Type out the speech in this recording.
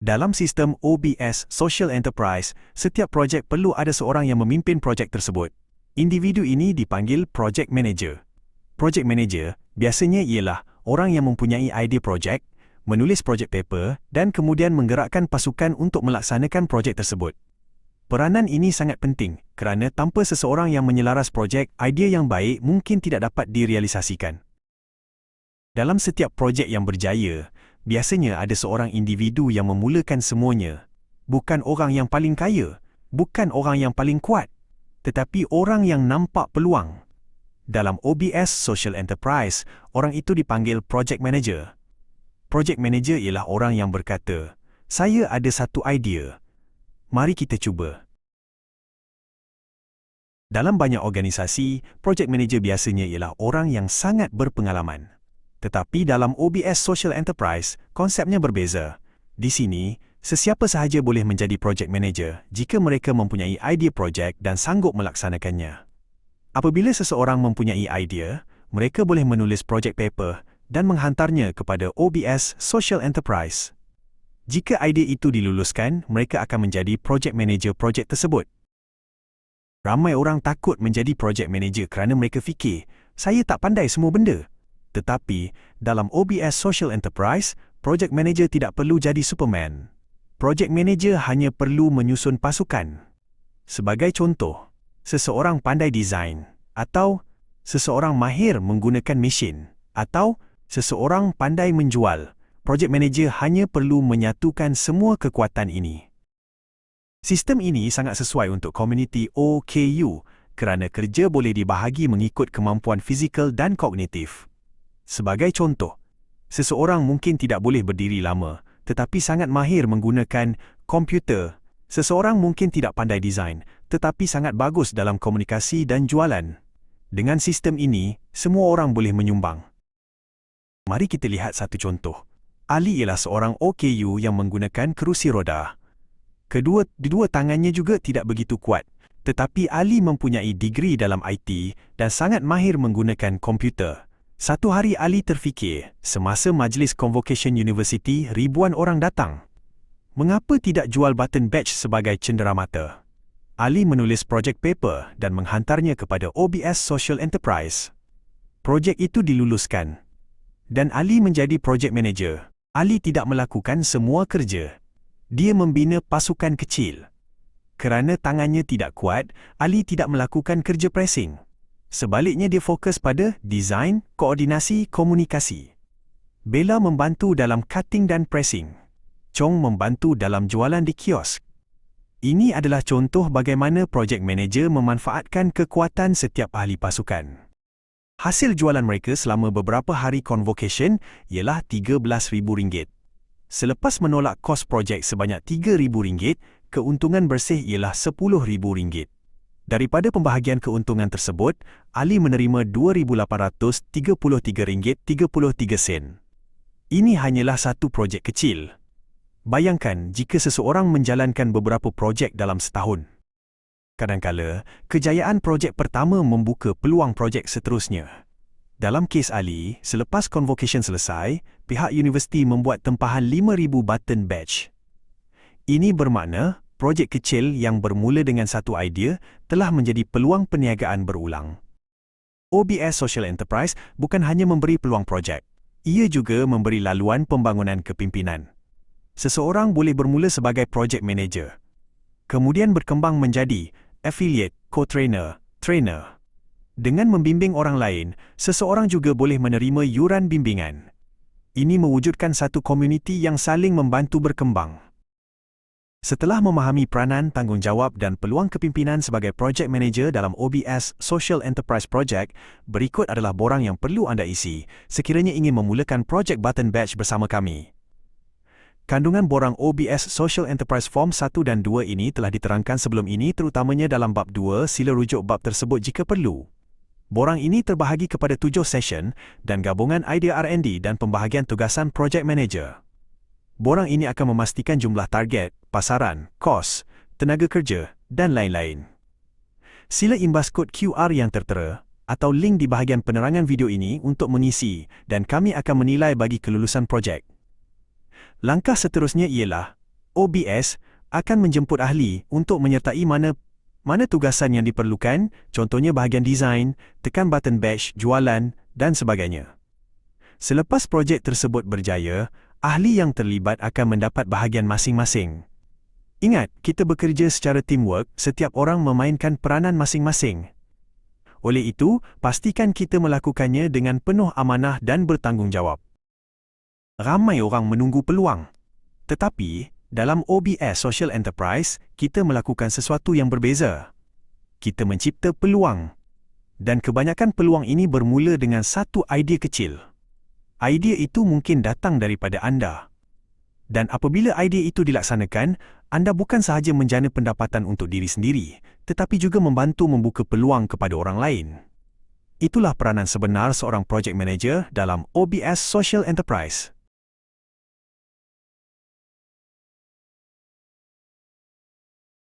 Dalam sistem OBS Social Enterprise, setiap projek perlu ada seorang yang memimpin projek tersebut. Individu ini dipanggil Project Manager. Project Manager biasanya ialah orang yang mempunyai idea projek, menulis projek paper dan kemudian menggerakkan pasukan untuk melaksanakan projek tersebut. Peranan ini sangat penting kerana tanpa seseorang yang menyelaras projek, idea yang baik mungkin tidak dapat direalisasikan. Dalam setiap projek yang berjaya, biasanya ada seorang individu yang memulakan semuanya. Bukan orang yang paling kaya, bukan orang yang paling kuat, tetapi orang yang nampak peluang. Dalam OBS Social Enterprise, orang itu dipanggil Project Manager. Project Manager ialah orang yang berkata, "Saya ada satu idea. Mari kita cuba." Dalam banyak organisasi, Project Manager biasanya ialah orang yang sangat berpengalaman. Tetapi dalam OBS Social Enterprise, konsepnya berbeza. Di sini, sesiapa sahaja boleh menjadi Project Manager jika mereka mempunyai idea projek dan sanggup melaksanakannya. Apabila seseorang mempunyai idea, mereka boleh menulis projek paper dan menghantarnya kepada OBS Social Enterprise. Jika idea itu diluluskan, mereka akan menjadi Project Manager projek tersebut. Ramai orang takut menjadi Project Manager kerana mereka fikir, "Saya tak pandai semua benda." Tetapi, dalam OBS Social Enterprise, Project Manager tidak perlu jadi Superman. Project Manager hanya perlu menyusun pasukan. Sebagai contoh, seseorang pandai desain, atau seseorang mahir menggunakan mesin, atau seseorang pandai menjual. Project Manager hanya perlu menyatukan semua kekuatan ini. Sistem ini sangat sesuai untuk komuniti OKU kerana kerja boleh dibahagi mengikut kemampuan fizikal dan kognitif. Sebagai contoh, seseorang mungkin tidak boleh berdiri lama tetapi sangat mahir menggunakan komputer. Seseorang mungkin tidak pandai desain tetapi sangat bagus dalam komunikasi dan jualan. Dengan sistem ini, semua orang boleh menyumbang. Mari kita lihat satu contoh. Ali ialah seorang OKU yang menggunakan kerusi roda. Kedua tangannya juga tidak begitu kuat, tetapi Ali mempunyai degree dalam IT dan sangat mahir menggunakan komputer. Satu hari Ali terfikir, semasa majlis Convocation University ribuan orang datang. Mengapa tidak jual button badge sebagai cenderamata? Ali menulis projek paper dan menghantarnya kepada OBS Social Enterprise. Projek itu diluluskan. Dan Ali menjadi project manager. Ali tidak melakukan semua kerja. Dia membina pasukan kecil. Kerana tangannya tidak kuat, Ali tidak melakukan kerja pressing. Sebaliknya dia fokus pada desain, koordinasi, komunikasi. Bella membantu dalam cutting dan pressing. Chong membantu dalam jualan di kiosk. Ini adalah contoh bagaimana project manager memanfaatkan kekuatan setiap ahli pasukan. Hasil jualan mereka selama beberapa hari convocation ialah RM13,000. Selepas menolak kos projek sebanyak RM3,000, keuntungan bersih ialah RM10,000. Daripada pembahagian keuntungan tersebut, Ali menerima RM2,833.33. Ini hanyalah satu projek kecil. Bayangkan jika seseorang menjalankan beberapa projek dalam setahun. Kadangkala, kejayaan projek pertama membuka peluang projek seterusnya. Dalam kes Ali, selepas convocation selesai, pihak universiti membuat tempahan 5,000 button badge. Ini bermakna, projek kecil yang bermula dengan satu idea telah menjadi peluang perniagaan berulang. OBS Social Enterprise bukan hanya memberi peluang projek, ia juga memberi laluan pembangunan kepimpinan. Seseorang boleh bermula sebagai project manager, kemudian berkembang menjadi affiliate, co-trainer, trainer. Dengan membimbing orang lain, seseorang juga boleh menerima yuran bimbingan. Ini mewujudkan satu komuniti yang saling membantu berkembang. Setelah memahami peranan, tanggungjawab dan peluang kepimpinan sebagai project manager dalam OBS Social Enterprise Project, berikut adalah borang yang perlu anda isi sekiranya ingin memulakan projek button badge bersama kami. Kandungan borang OBS Social Enterprise Form 1 dan 2 ini telah diterangkan sebelum ini terutamanya dalam bab 2, sila rujuk bab tersebut jika perlu. Borang ini terbahagi kepada 7 session dan gabungan idea R&D dan pembahagian tugasan project manager. Borang ini akan memastikan jumlah target, pasaran, kos, tenaga kerja dan lain-lain. Sila imbas kod QR yang tertera atau link di bahagian penerangan video ini untuk mengisi dan kami akan menilai bagi kelulusan projek. Langkah seterusnya ialah OBS akan menjemput ahli untuk menyertai mana tugasan yang diperlukan, contohnya bahagian desain, tekan button badge, jualan dan sebagainya. Selepas projek tersebut berjaya, ahli yang terlibat akan mendapat bahagian masing-masing. Ingat, kita bekerja secara teamwork, setiap orang memainkan peranan masing-masing. Oleh itu, pastikan kita melakukannya dengan penuh amanah dan bertanggungjawab. Ramai orang menunggu peluang. Tetapi, dalam OBS Social Enterprise, kita melakukan sesuatu yang berbeza. Kita mencipta peluang. Dan kebanyakan peluang ini bermula dengan satu idea kecil. Idea itu mungkin datang daripada anda. Dan apabila idea itu dilaksanakan, anda bukan sahaja menjana pendapatan untuk diri sendiri, tetapi juga membantu membuka peluang kepada orang lain. Itulah peranan sebenar seorang project manager dalam OBS Social Enterprise.